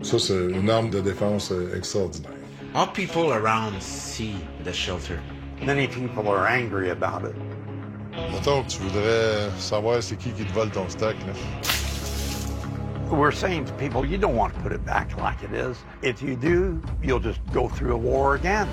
Ça, c'est une arme de défense extraordinaire. All people around see the shelter. Many people are angry about it. Mettons que tu voudrais savoir c'est qui te vole ton stock, là. We're saying to people, you don't want to put it back like it is. If you do, you'll just go through a war again.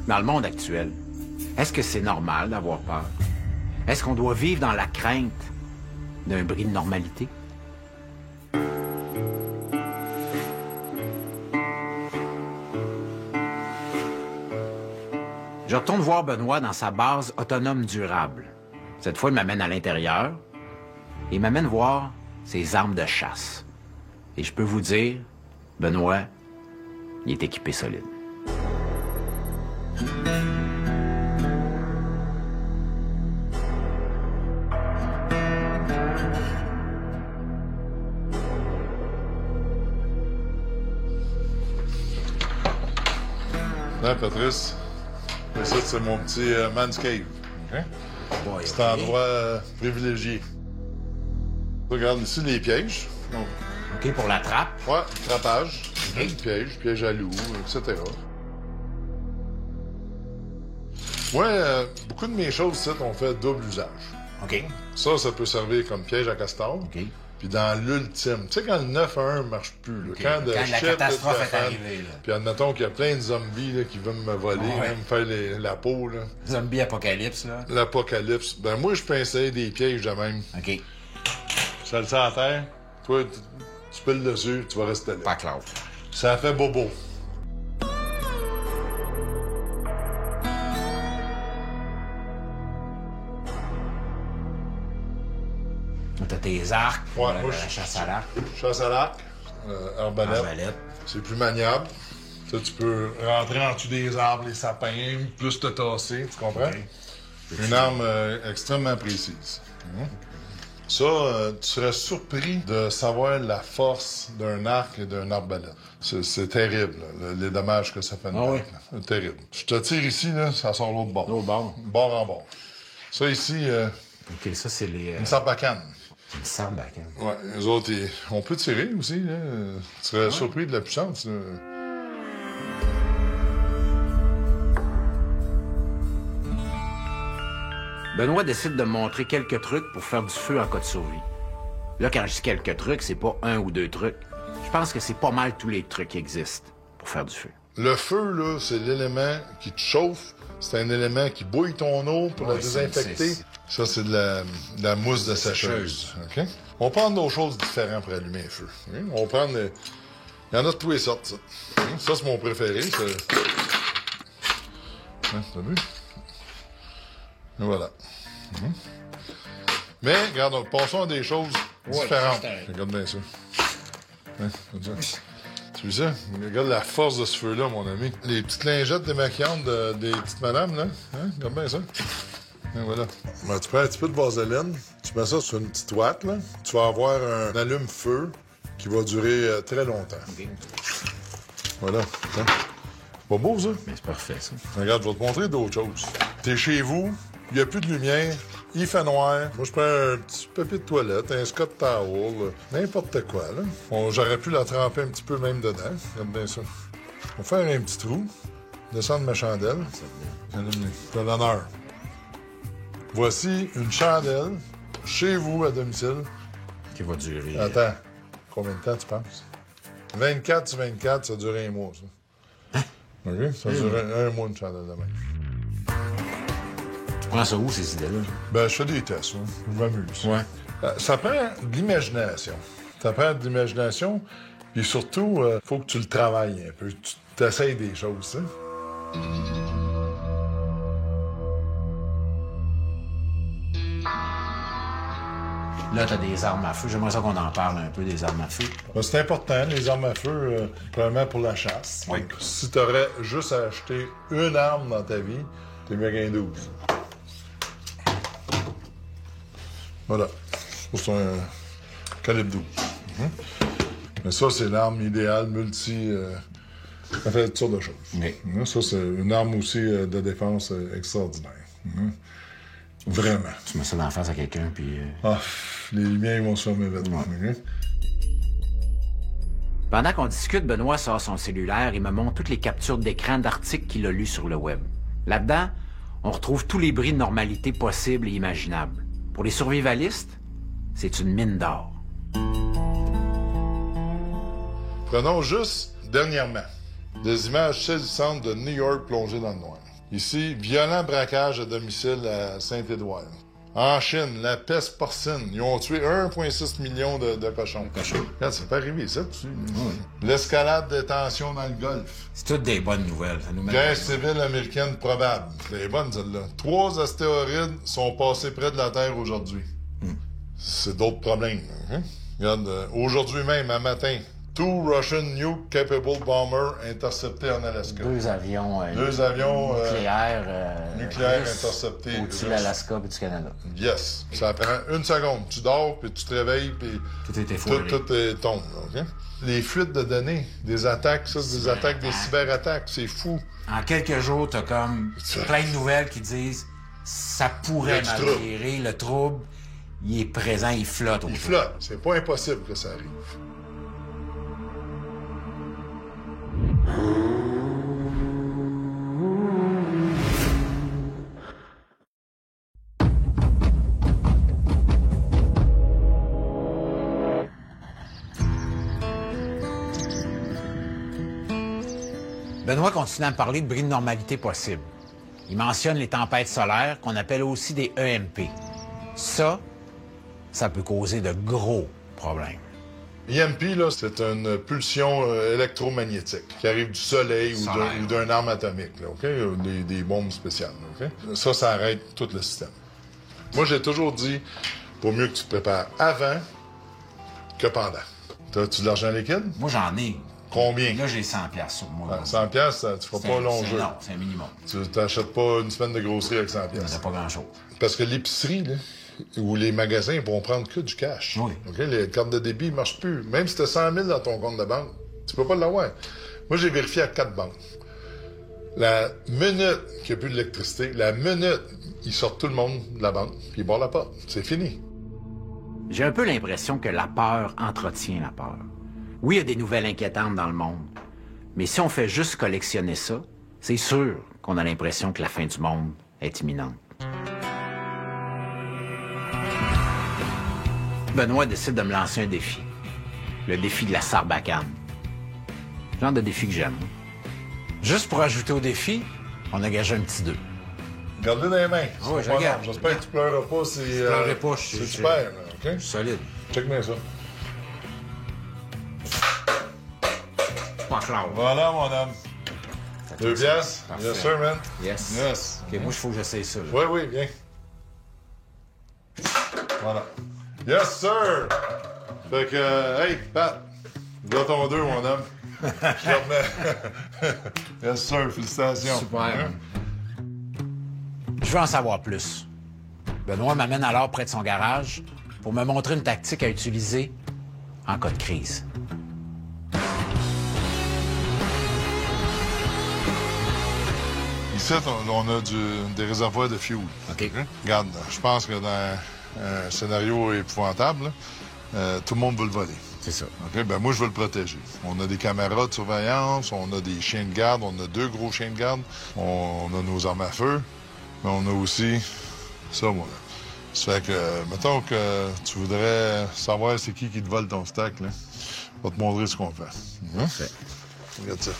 Dans le monde actuel, est-ce que c'est normal d'avoir peur? Est-ce qu'on doit vivre dans la crainte d'un bris de normalité? Je retourne voir Benoît dans sa base autonome durable. Cette fois, il m'amène à l'intérieur et il m'amène voir ses armes de chasse. Et je peux vous dire, Benoît, il est équipé solide. Là, Patrice, ça, c'est mon petit man's cave. Okay? Boy, Cet okay. endroit privilégié. Regarde ici les pièges. Donc, OK, pour la trappe. ouais, trappage, Okay. piège à loup, etc. Ouais, beaucoup de mes choses ici ont fait double usage. OK. Ça peut servir comme piège à castor. OK. Puis dans l'ultime, tu sais, quand le 9-1 marche plus, là, Okay. quand, Quand la catastrophe est arrivée, là. Puis admettons qu'il y a plein de zombies là, qui veulent me voler, Ouais. me faire la peau, là. Zombie apocalypse, là. L'apocalypse. Ben moi, je peux essayer des pièges de même. OK. Ça le sent à terre, toi, tu piles dessus, tu vas rester là. Pas clair. Ça fait bobo. T'as tes arcs, Ouais, la moi, chasse à l'arc, Chasse à l'arc, arbalète. arbalète. C'est plus maniable. Ça, tu peux rentrer en dessous des arbres, les sapins, plus te tasser, tu comprends? Ok. Une arme extrêmement précise. Ça, tu serais surpris de savoir la force d'un arc et d'un arbalète. C'est terrible, là, les dommages que ça fait. Ah oui? C'est terrible. Je te tire ici, là, ça sort l'autre bord. L'autre bord. Bord en bord. Ça, ici, OK, ça, c'est les... une sarbacane. une sarbacane. Ouais, les autres, on peut tirer aussi, là. Tu serais surpris de la puissance, là. Benoît décide de me montrer quelques trucs pour faire du feu en cas de survie. Là, quand je dis quelques trucs, c'est pas un ou deux trucs. Je pense que c'est pas mal tous les trucs qui existent pour faire du feu. Le feu, là, c'est l'élément qui te chauffe. C'est un élément qui bouille ton eau pour la Ouais, désinfecter. Ça, c'est de la mousse de sécheuse. OK? On prend d'autres choses différentes pour allumer un feu. OK? On prend... Il y en a de toutes les sortes, ça. OK? Ça, c'est mon préféré. Hein, t'as vu? Et voilà. Mais, regarde, passons à des choses différentes. c'est Regarde bien ça. Hein, comme ça. Tu vois ça? Regarde la force de ce feu-là, mon ami. Les petites lingettes démaquillantes des petites madames, là. Hein? Regarde bien ça. Et voilà. Ben, tu prends un petit peu de vaseline, tu mets ça sur une petite ouate, là. Tu vas avoir un allume-feu qui va durer très longtemps. OK. Voilà. Hein? C'est pas beau, ça? Mais c'est parfait, ça. Regarde, je vais te montrer d'autres choses. T'es chez vous, il n'y a plus de lumière, il fait noir. Moi, je prends un petit papier de toilette, un Scott Towel, n'importe quoi, là. J'aurais pu la tremper un petit peu même dedans. Regarde bien ça. On va faire un petit trou, descendre ma chandelle. C'est l'honneur. Voici une chandelle chez vous, à domicile. Qui va durer... Attends, combien de temps tu penses? 24 sur 24, ça dure un mois, ça. OK? Ça dure un mois, une chandelle de même. Tu prends ça où, ces idées-là? Ben, je fais des tests, hein. Je m'amuse. Ouais. Ça prend de l'imagination. Ça prend de l'imagination, puis surtout, faut que tu le travailles un peu. Tu t'essayes des choses, hein. Là, t'as des armes à feu. J'aimerais ça qu'on en parle un peu des armes à feu. Ben, c'est important, les armes à feu, premièrement pour la chasse. Oui. Donc, si t'aurais juste à acheter une arme dans ta vie, t'es mieux qu'un 12. Voilà. C'est un calibre 12. Mais ça, c'est l'arme idéale, ça fait toutes sortes de choses. Oui. Ça, c'est une arme aussi de défense extraordinaire. Vraiment. Tu mets ça dans la face à quelqu'un, puis... Ah, les lumières vont se fermer vite. Pendant qu'on discute, Benoît sort son cellulaire et me montre toutes les captures d'écran d'articles qu'il a lus sur le web. Là-dedans, on retrouve tous les bris de normalité possibles et imaginables. Pour les survivalistes, c'est une mine d'or. Prenons juste, dernièrement, des images saisissantes de New York plongées dans le noir. Ici, violent braquage à domicile à Saint-Édouard. En Chine, la peste porcine. Ils ont tué 1,6 million de cochons. Regarde, ça peut arriver, ça. L'escalade des tensions dans le Golfe. C'est toutes des bonnes nouvelles. Ça nous met... Guerre civile américaine probable. C'est bonne, celle-là. 3 astéroïdes sont passés près de la Terre aujourd'hui. C'est d'autres problèmes. Regarde, aujourd'hui même, un matin, 2 Russian nuke capable bombers interceptés en Alaska. 2 avions, nucléaires russes interceptés. au-dessus de l'Alaska et du Canada. Yes. Ça prend une seconde. Tu dors, puis tu te réveilles, puis Tout était foiré. tout tombe. OK? Les fuites de données, des attaques, ça, c'est des attaques, des cyberattaques. C'est fou. En quelques jours, t'as comme plein de nouvelles qui disent ça pourrait Il y a du mal virer, le trouble, il est présent, il flotte autour. Il flotte. C'est pas impossible que ça arrive. Benoît continue à me parler de bris de normalité possible. Il mentionne les tempêtes solaires, qu'on appelle aussi des EMP. Ça peut causer de gros problèmes. EMP, là, c'est une pulsion électromagnétique qui arrive du soleil ou d'une arme atomique, là, OK? Des bombes spéciales, OK? Ça arrête tout le système. Moi, j'ai toujours dit, pour mieux que tu te prépares avant que pendant. T'as-tu de l'argent liquide? Moi, j'en ai. Combien? Là, j'ai 100 piastres sur moi. 100 piastres, tu feras pas long jeu. Non, c'est un minimum. Tu t'achètes pas une semaine de grosserie avec 100 Ça piastres. pas grand-chose. Parce que l'épicerie, là, ou les magasins vont prendre que du cash. Oui. OK? Les cartes de débit ne marchent plus. Même si tu as 100 000 dans ton compte de banque, tu peux pas l'avoir. Moi, j'ai vérifié à 4 banques. La minute qu'il n'y a plus d'électricité, la minute, ils sortent tout le monde de la banque, puis ils barrent la porte. C'est fini. J'ai un peu l'impression que la peur entretient la peur. Oui, il y a des nouvelles inquiétantes dans le monde. Mais si on fait juste collectionner ça, c'est sûr qu'on a l'impression que la fin du monde est imminente. Benoît décide de me lancer un défi. Le défi de la Sarbacane. Genre de défi que j'aime. Juste pour ajouter au défi, on a gagé un petit 2. Garde-le dans les mains. Oui, je regarde. J'espère que tu pleureras pas. Je pleurerai pas. C'est super, là, OK? Solide. Check bien ça. Pas clair. Voilà, mon homme. 2 piastres? Parfait. Yes, sir, man. Yes. Yes. OK, moi, il faut que j'essaye ça. Là. Oui, oui, bien. Voilà. Yes, sir! Fait que, hey, Pat, voilà ton 2, mon homme. Je le remets. Yes, sir, félicitations. Super. Hein? Je veux en savoir plus. Benoît m'amène alors près de son garage pour me montrer une tactique à utiliser en cas de crise. Ici, on a des réservoirs de fuel. OK. Regarde, je pense que dans un scénario épouvantable, tout le monde veut le voler. C'est ça. OK? Ben moi, je veux le protéger. On a des caméras de surveillance, on a des chiens de garde, on a 2 gros chiens de garde, on a nos armes à feu, mais on a aussi ça, moi. Ça fait que, mettons que tu voudrais savoir c'est qui te vole ton stock, là. Je vais te montrer ce qu'on fait. Parfait. Regarde ça.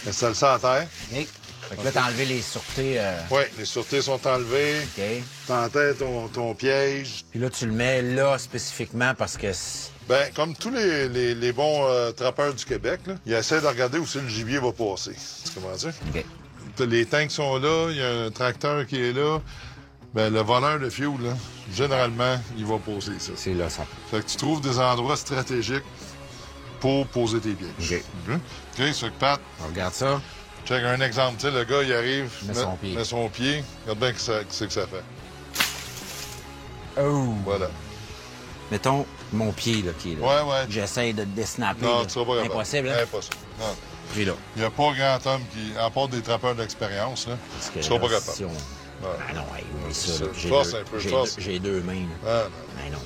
Installe ça à terre. OK. Fait que là, t'as enlevé les sûretés. Oui, les sûretés sont enlevées. OK. T'enterres ton piège. Puis là, tu le mets là spécifiquement parce que... Ben, comme tous les bons trappeurs du Québec, là, ils essaient de regarder où c'est le gibier va passer. Tu comprends ça? OK. Les tanks sont là, il y a un tracteur qui est là. Ben, le voleur de fuel, là, généralement, il va poser ça. C'est là, ça. Fait que tu trouves des endroits stratégiques pour poser tes pieds. OK. OK, ça fait que Pat, On regarde ça. check un exemple. Tu sais, le gars, il arrive, Met son pied. Regarde bien ce que ça fait. Oh! Voilà. Mettons mon pied, là, qui est là. Ouais. J'essaie de désnapper. Non, là. tu seras pas capable. Impossible, hein? Impossible. Non. Puis là. Il n'y a pas grand homme qui, à part des trappeurs d'expérience, là, Parce que tu seras pas là, capable. si on- Ouais. Ah non, hey, oublie ça. Ça, là. force un peu, force. J'ai deux mains. Là. Ah, non. Mais non,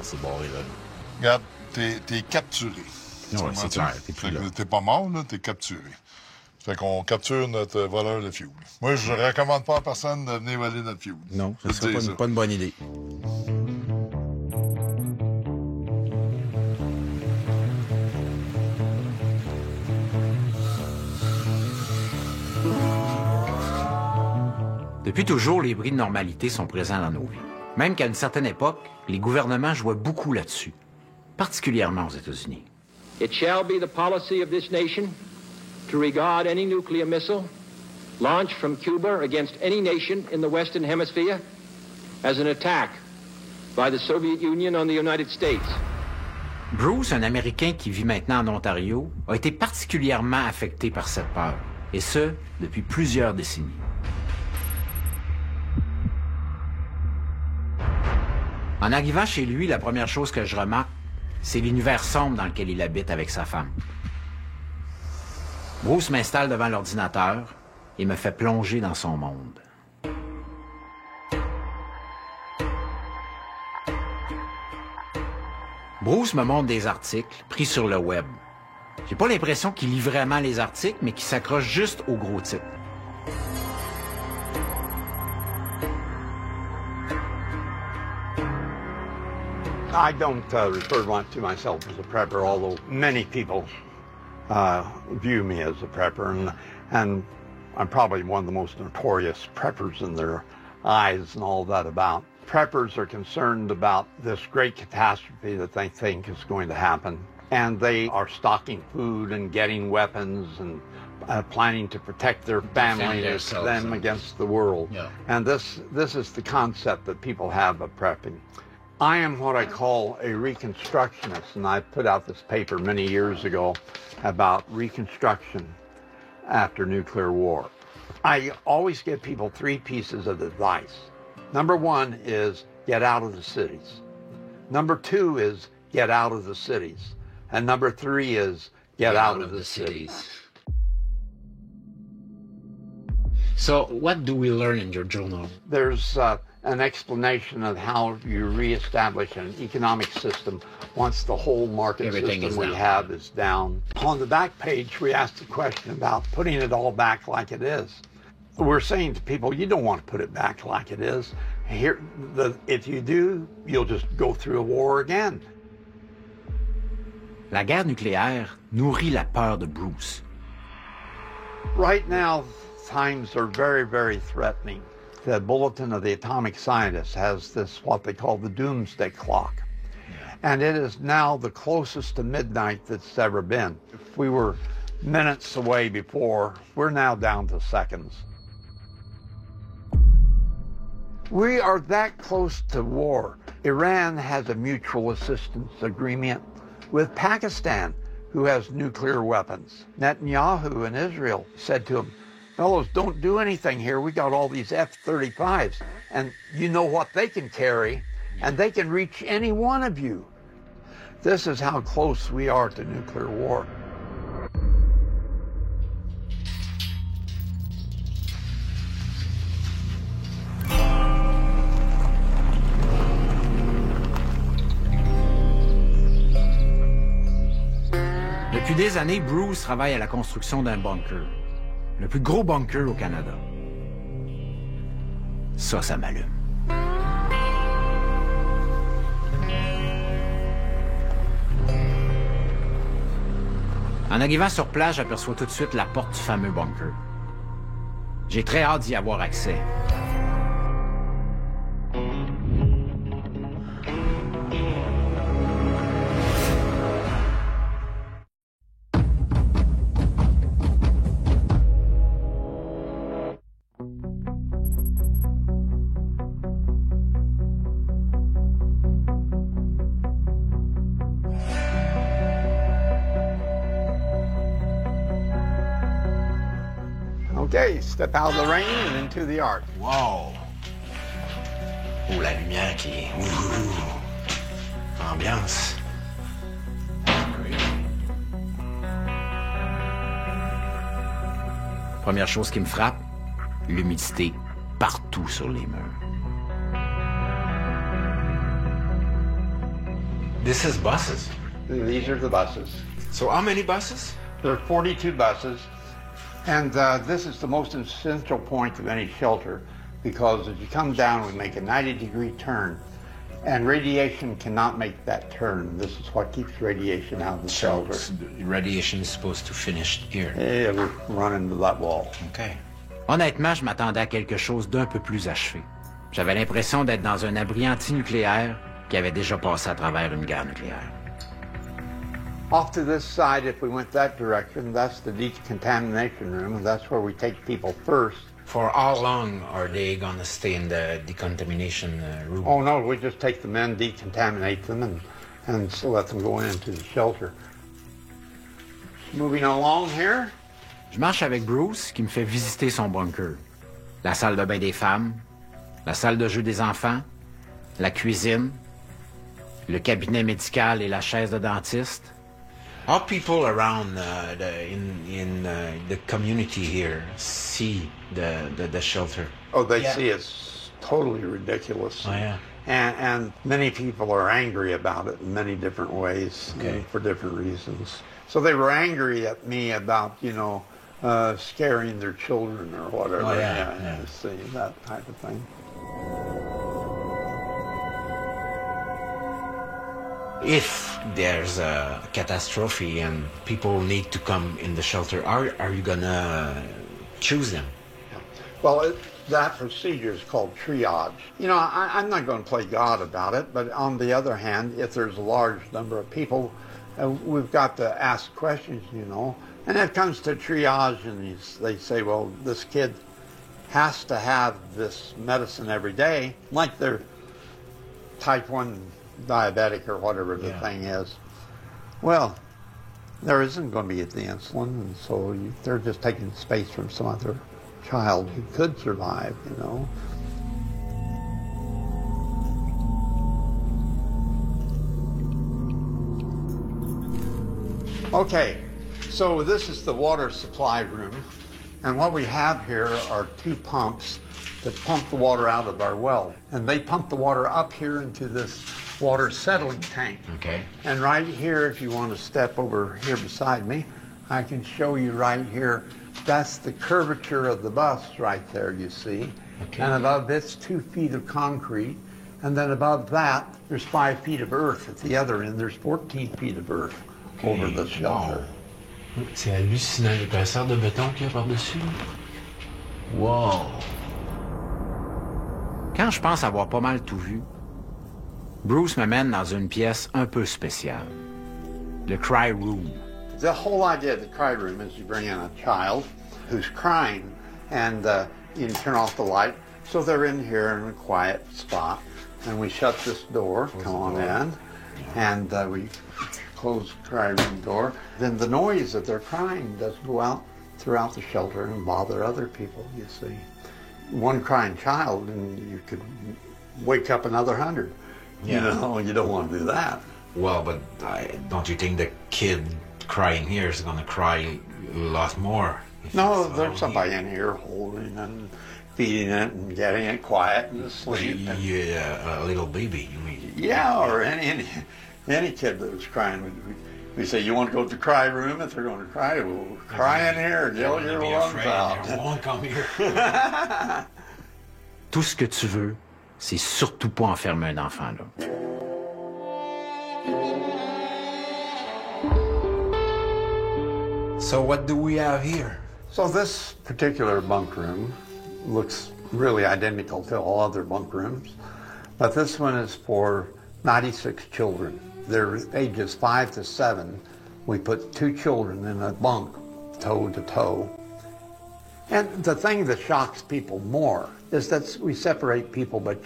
c'est barré là. Regarde, t'es capturé. Ouais, Tu c'est comprends-tu? clair, t'es plus Fait que là. t'es pas mort, là, t'es capturé. Fait qu'on capture notre voleur de fuel. Moi, je recommande pas à personne de venir voler notre fuel. Non, Je ça serait te dis pas une bonne idée. Depuis toujours, les bris de normalité sont présents dans nos vies. Même qu'à une certaine époque, les gouvernements jouaient beaucoup là-dessus, particulièrement aux États-Unis. It shall be the policy of this nation to regard any nuclear missile launched from Cuba against any nation in the Western Hemisphere as an attack by the Soviet Union on the United States. Bruce, un Américain qui vit maintenant en Ontario, a été particulièrement affecté par cette peur, et ce, depuis plusieurs décennies. En arrivant chez lui, la première chose que je remarque, c'est l'univers sombre dans lequel il habite avec sa femme. Bruce m'installe devant l'ordinateur et me fait plonger dans son monde. Bruce me montre des articles pris sur le web. J'ai pas l'impression qu'il lit vraiment les articles, mais qu'il s'accroche juste aux gros titres. I don't refer to myself as a prepper, although many people view me as a prepper, and I'm probably one of the most notorious preppers in their eyes and all that about. Preppers are concerned about this great catastrophe that they think is going to happen, and they are stocking food and getting weapons and planning to protect their family and them against the world. Yeah. And this is the concept that people have of prepping. I am what I call a reconstructionist, and I put out this paper many years ago about reconstruction after nuclear war. I always give people three pieces of advice. Number one is get out of the cities. Number two is get out of the cities. And number three is get out of the cities. So, what do we learn in your journal? There's an explanation of how you reestablish an economic system once the whole market Everything system is we down. have is down. On the back page, we asked the question about putting it all back like it is. We're saying to people, you don't want to put it back like it is. If you do, you'll just go through a war again. La guerre nucléaire nourrit la peur de Bruce. Right now, times are very, very threatening. The Bulletin of the Atomic Scientists has this, what they call the doomsday clock. And it is now the closest to midnight that's ever been. If we were minutes away before, we're now down to seconds. We are that close to war. Iran has a mutual assistance agreement with Pakistan, who has nuclear weapons. Netanyahu in Israel said to him, fellows, don't do anything here. We got all these F-35s, and you know what they can carry, and they can reach any one of you. This is how close we are to nuclear war. Depuis des années, Bruce travaille à la construction d'un bunker. Le plus gros bunker au Canada. Ça m'allume. En arrivant sur place, j'aperçois tout de suite la porte du fameux bunker. J'ai très hâte d'y avoir accès. Okay, step out of the rain and into the ark. Wow! Oh, la lumière qui est... Ambiance. Première chose qui me frappe, l'humidité partout sur les murs. This is buses. These are the buses. So how many buses? There are 42 buses, and this is the most essential point of any shelter, because as you come down, we make a 90-degree turn, and radiation cannot make that turn. This is what keeps radiation out of the shelter. The radiation is supposed to finish here. It will run into that wall. OK. Honnêtement, je m'attendais à quelque chose d'un peu plus achevé. J'avais l'impression d'être dans un abri antinucléaire qui avait déjà passé à travers une guerre nucléaire. Off to this side, if we went that direction, that's the decontamination room, and that's where we take people first. For how long are they going to stay in the decontamination room? Oh, no, we just take them in, decontaminate them, and so let them go into the shelter. Moving along here. Je marche avec Bruce, qui me fait visiter son bunker. La salle de bain des femmes, la salle de jeu des enfants, la cuisine, le cabinet médical et la chaise de dentiste. How people around the community here see the shelter? Oh, they see it's totally ridiculous. Oh, yeah. And many people are angry about it in many different ways, Okay. for different reasons. So they were angry at me about, scaring their children or whatever. Oh, yeah. See, that type of thing. If there's a catastrophe and people need to come in the shelter, are you gonna choose them? Well, that procedure is called triage. I'm not going to play God about it, but on the other hand, if there's a large number of people, we've got to ask questions, And it comes to triage, and they say, well, this kid has to have this medicine every day, like they're type 1 diabetic or whatever the thing is. Well, there isn't going to be the insulin, and so they're just taking space from some other child who could survive, Okay, so this is the water supply room, and what we have here are 2 pumps that pump the water out of our well, and they pump the water up here into this water settling tank. Okay. And right here, if you want to step over here beside me, I can show you right here. That's the curvature of the bus right there, you see. Okay. And above this, 2 feet of concrete. And then above that, there's 5 feet of earth. At the other end, there's 14 feet of earth over the shelter. Wow. C'est hallucinant l'épaisseur de béton qu'il y a par-dessus. Wow! Quand je pense avoir pas mal tout vu, Bruce me mène dans une pièce un peu spéciale. Le Cry Room. The whole idea of the cry room is you bring in a child who's crying, and you can turn off the light. So they're in here in a quiet spot, and we shut this door, come on in, and we close the cry room door. Then the noise that they're crying doesn't go out throughout the shelter and bother other people, you see. One crying child, and you could wake up another 100. Yeah. You don't want to do that. Well, but don't you think the kid crying here is going to cry a lot more? No, there's somebody in here holding and feeding it and getting it quiet and asleep. Yeah, a little baby, you mean? Yeah, or any kid that was crying. We say, you want to go to the cry room? If they're going to cry, we'll cry in here, yell your lungs out. They won't come here. Tout ce que tu veux, c'est surtout pas enfermer un enfant là. So what do we have here? So this particular bunk room looks really identical to all other bunk rooms, but this one is for 96 children. They're ages 5 to 7. We put 2 children in a bunk, toe to toe. And the thing that shocks people more is that we separate people by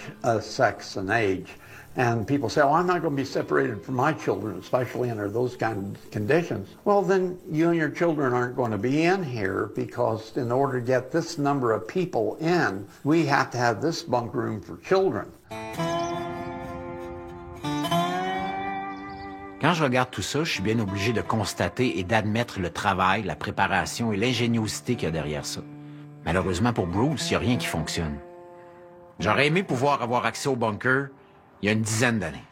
sex and age. And people say, oh, I'm not going to be separated from my children, especially under those kind of conditions. Well, then you and your children aren't going to be in here because in order to get this number of people in, we have to have this bunk room for children. Quand je regarde tout ça, je suis bien obligé de constater et d'admettre le travail, la préparation et l'ingéniosité qu'il y a derrière ça. Malheureusement pour Bruce, il n'y a rien qui fonctionne. J'aurais aimé pouvoir avoir accès au bunker il y a une dizaine d'années.